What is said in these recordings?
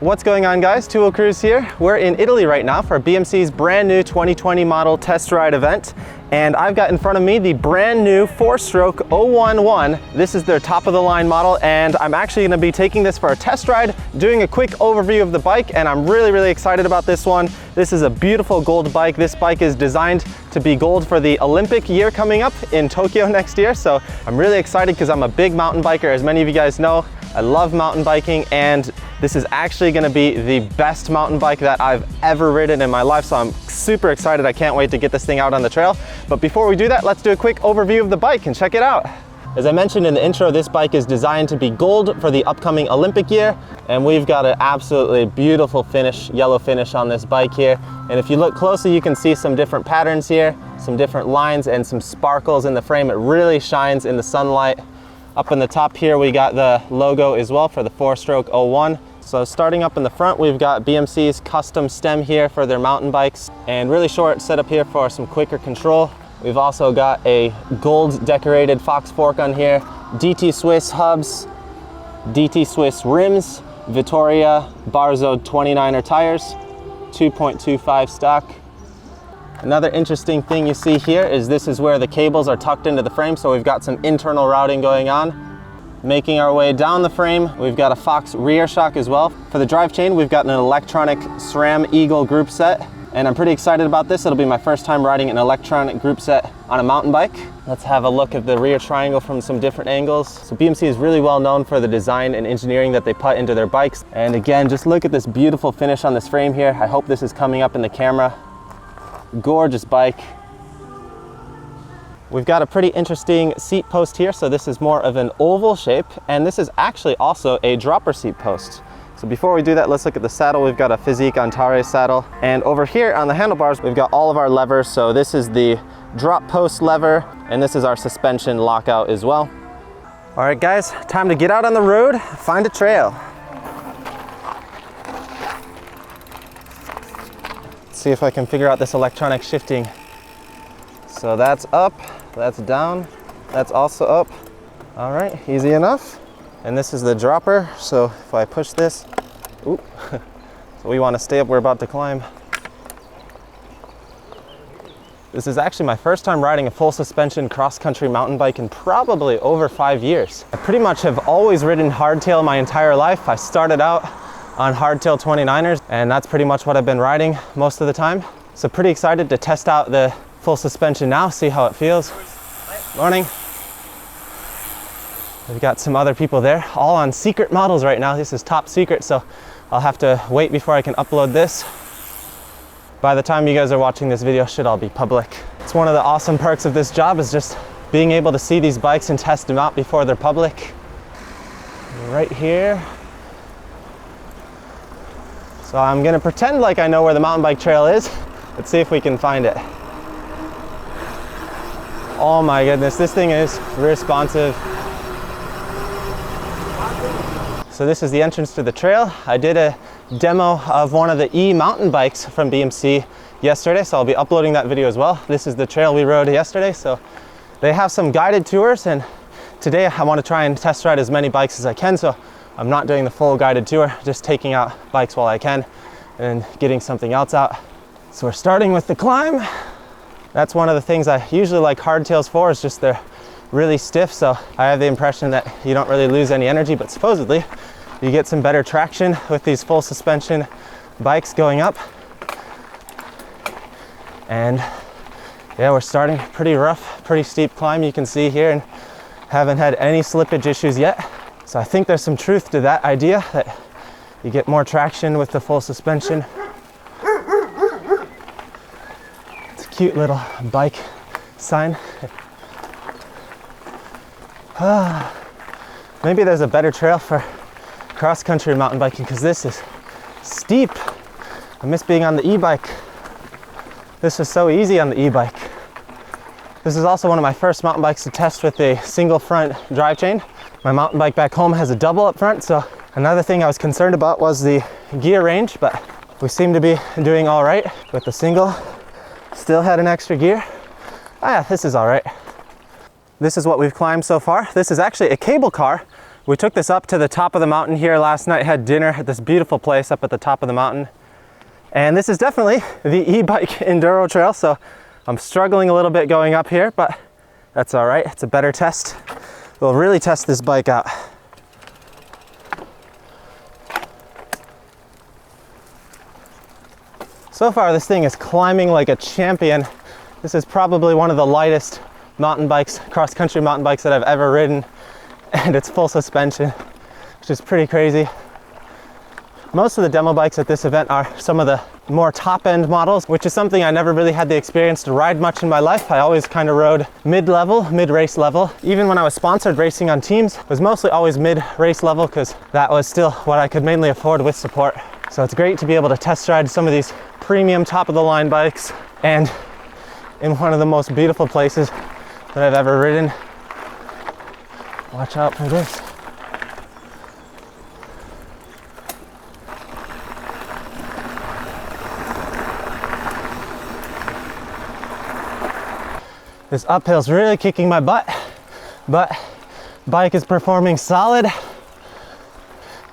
What's going on, guys? Two Wheel Cruise here. We're in Italy right now for BMC's brand new 2020 model test ride event. And I've got in front of me the brand new Fourstroke 011. This is their top of the line model, and I'm actually gonna be taking this for a test ride, doing a quick overview of the bike, and I'm really excited about this one. This is a beautiful gold bike. This bike is designed to be gold for the Olympic year coming up in Tokyo next year. So I'm really excited because I'm a big mountain biker. As many of you guys know, I love mountain biking, and this is actually gonna be the best mountain bike that I've ever ridden in my life. So I'm super excited. I can't wait to get this thing out on the trail. But before we do that, let's do a quick overview of the bike and check it out. As I mentioned in the intro, this bike is designed to be gold for the upcoming Olympic year. And we've got an absolutely beautiful finish, yellow finish on this bike here. And if you look closely, you can see some different patterns here, some different lines and some sparkles in the frame. It really shines in the sunlight. Up in the top here, we got the logo as well for the Fourstroke 01. So starting up in the front, we've got BMC's custom stem here for their mountain bikes, and really short setup here for some quicker control. We've also got a gold decorated Fox fork on here, DT Swiss hubs, DT Swiss rims, Vittoria Barzo 29er tires, 2.25 stock. Another interesting thing you see here is this is where the cables are tucked into the frame, so we've got some internal routing going on. Making our way down the frame, we've got a Fox rear shock as well. For the drive chain, we've got an electronic SRAM Eagle group set, and I'm pretty excited about this. It'll be my first time riding an electronic group set on a mountain bike. Let's have a look at the rear triangle from some different angles. So BMC is really well known for the design and engineering that they put into their bikes. And again, just look at this beautiful finish on this frame here. I hope this is coming up in the camera. Gorgeous bike. We've got a pretty interesting seat post here. So this is more of an oval shape, and this is actually also a dropper seat post. So before we do that, let's look at the saddle. We've got a Physique Antares saddle. And over here on the handlebars, we've got all of our levers. So this is the drop post lever, and this is our suspension lockout as well. All right, guys, time to get out on the road, find a trail. Let's see if I can figure out this electronic shifting. So that's up, that's down, that's also up. All right, easy enough. And this is the dropper. So if I push this, oop, so we want to stay up, we're about to climb. This is actually my first time riding a full suspension cross-country mountain bike in probably over 5 years. I pretty much have always ridden hardtail my entire life. I started out on hardtail 29ers, and that's pretty much what I've been riding most of the time. So pretty excited to test out the full suspension now, see how it feels. Morning. We've got some other people there, all on secret models right now. This is top secret, so I'll have to wait before I can upload this. By the time you guys are watching this video, it should all be public. It's one of the awesome perks of this job, is just being able to see these bikes and test them out before they're public. Right here. So I'm gonna pretend like I know where the mountain bike trail is. Let's see if we can find it. Oh my goodness, this thing is responsive. So this is the entrance to the trail. I did a demo of one of the mountain bikes from BMC yesterday, so I'll be uploading that video as well. This is the trail we rode yesterday. So they have some guided tours, and today I want to try and test ride as many bikes as I can. So I'm not doing the full guided tour, just taking out bikes while I can and getting something else out. So we're starting with the climb. That's one of the things I usually like hardtails for, is just they're really stiff. So I have the impression that you don't really lose any energy, but supposedly you get some better traction with these full suspension bikes going up. And yeah, we're starting pretty rough, pretty steep climb, you can see here, and haven't had any slippage issues yet. So I think there's some truth to that idea, that you get more traction with the full suspension. It's a cute little bike sign. Maybe there's a better trail for cross-country mountain biking, because this is steep. I miss being on the e-bike. This is so easy on the e-bike. This is also one of my first mountain bikes to test with a single front drive chain. My mountain bike back home has a double up front, so another thing I was concerned about was the gear range, but we seem to be doing all right with the single. Still had an extra gear. Ah, yeah, this is all right. This is what we've climbed so far. This is actually a cable car We took this up to the top of the mountain here last night, had dinner at this beautiful place up at the top of the mountain. And this is definitely the e-bike enduro trail, so I'm struggling a little bit going up here, but that's all right. It's a better test. We'll really test this bike out. So far, this thing is climbing like a champion. This is probably one of the lightest mountain bikes, cross-country mountain bikes that I've ever ridden, and it's full suspension, which is pretty crazy. Most of the demo bikes at this event are some of the more top-end models, which is something I never really had the experience to ride much in my life. I always kind of rode mid-level, mid-race level. Even when I was sponsored racing on teams, it was mostly always mid-race level because that was still what I could mainly afford with support. So it's great to be able to test ride some of these premium top-of-the-line bikes and in one of the most beautiful places that I've ever ridden. Watch out for this. This uphill's really kicking my butt, but bike is performing solid.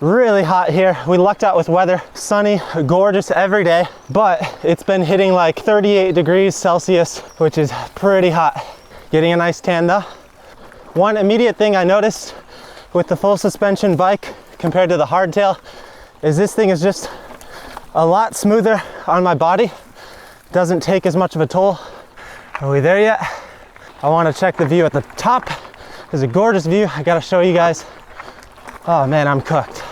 Really hot here. We lucked out with weather. Sunny, gorgeous every day, but it's been hitting like 38 degrees Celsius, which is pretty hot. Getting a nice tan though. One immediate thing I noticed with the full suspension bike compared to the hardtail is this thing is just a lot smoother on my body. Doesn't take as much of a toll. Are we there yet? I want to check the view at the top. There's a gorgeous view. I gotta show you guys. Oh man, I'm cooked.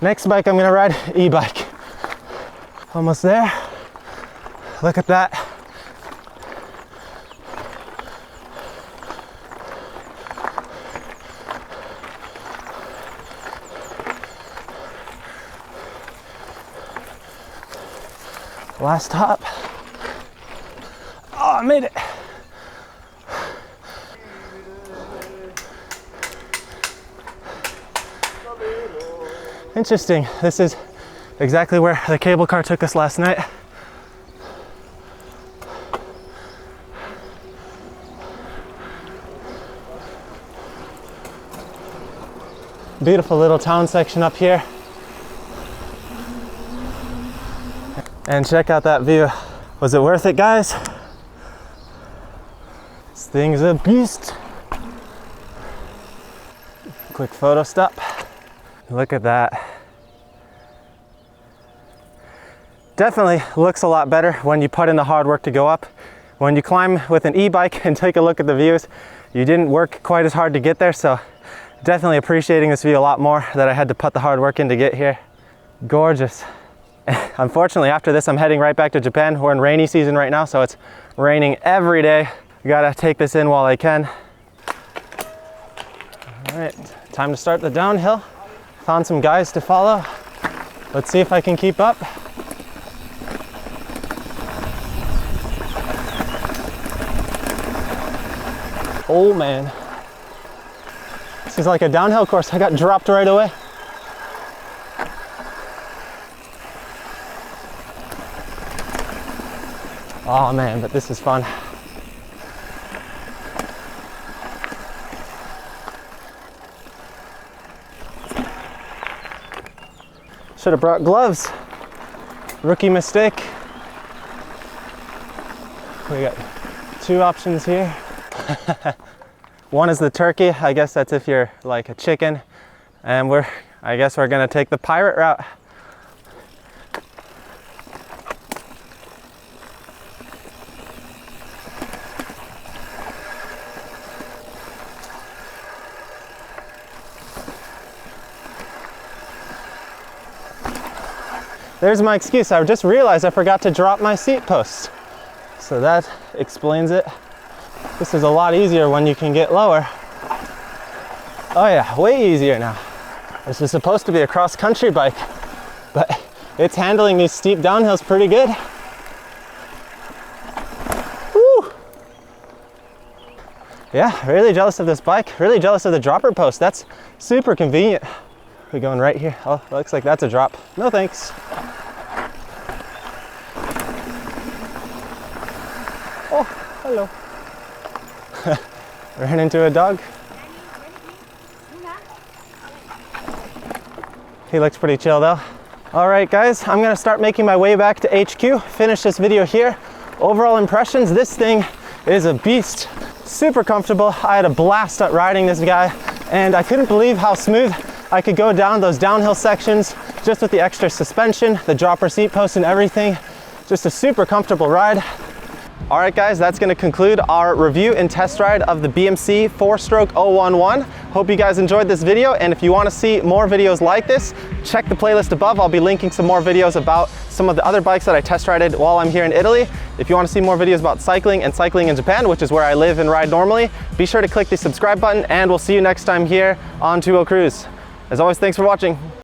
Next bike I'm gonna ride, e-bike. Almost there. Look at that. Last stop. Oh, I made it. Interesting. This is exactly where the cable car took us last night. Beautiful little town section up here. And check out that view. Was it worth it, guys? This thing's a beast. Quick photo stop. Look at that. Definitely looks a lot better when you put in the hard work to go up. When you climb with an e-bike and take a look at the views, you didn't work quite as hard to get there, so definitely appreciating this view a lot more that I had to put the hard work in to get here. Gorgeous. Unfortunately, after this, I'm heading right back to Japan. We're in rainy season right now, so it's raining every day. Gotta take this in while I can. All right, time to start the downhill. Found some guys to follow. Let's see if I can keep up. Oh man. This is like a downhill course. I got dropped right away. Oh man, but this is fun. Should have brought gloves. Rookie mistake. We got two options here. One is the turkey. I guess that's if you're like a chicken. And I guess we're gonna take the pirate route. There's my excuse. I just realized I forgot to drop my seat post. So that explains it. This is a lot easier when you can get lower. Oh yeah, way easier now. This is supposed to be a cross-country bike, but it's handling these steep downhills pretty good. Woo! Yeah, really jealous of this bike. Really jealous of the dropper post. That's super convenient. We're going right here. Oh, looks like that's a drop. No thanks. Oh, hello. Ran into a dog. He looks pretty chill though. All right guys, I'm gonna start making my way back to HQ, finish this video here. Overall impressions, this thing is a beast. Super comfortable. I had a blast at riding this guy, and I couldn't believe how smooth I could go down those downhill sections just with the extra suspension, the dropper seat post and everything. Just a super comfortable ride. All right guys, that's gonna conclude our review and test ride of the BMC Fourstroke 011. Hope you guys enjoyed this video, and if you wanna see more videos like this, check the playlist above. I'll be linking some more videos about some of the other bikes that I test rided while I'm here in Italy. If you wanna see more videos about cycling and cycling in Japan, which is where I live and ride normally, be sure to click the subscribe button, and we'll see you next time here on 2 Wheel Cruise. As always, thanks for watching.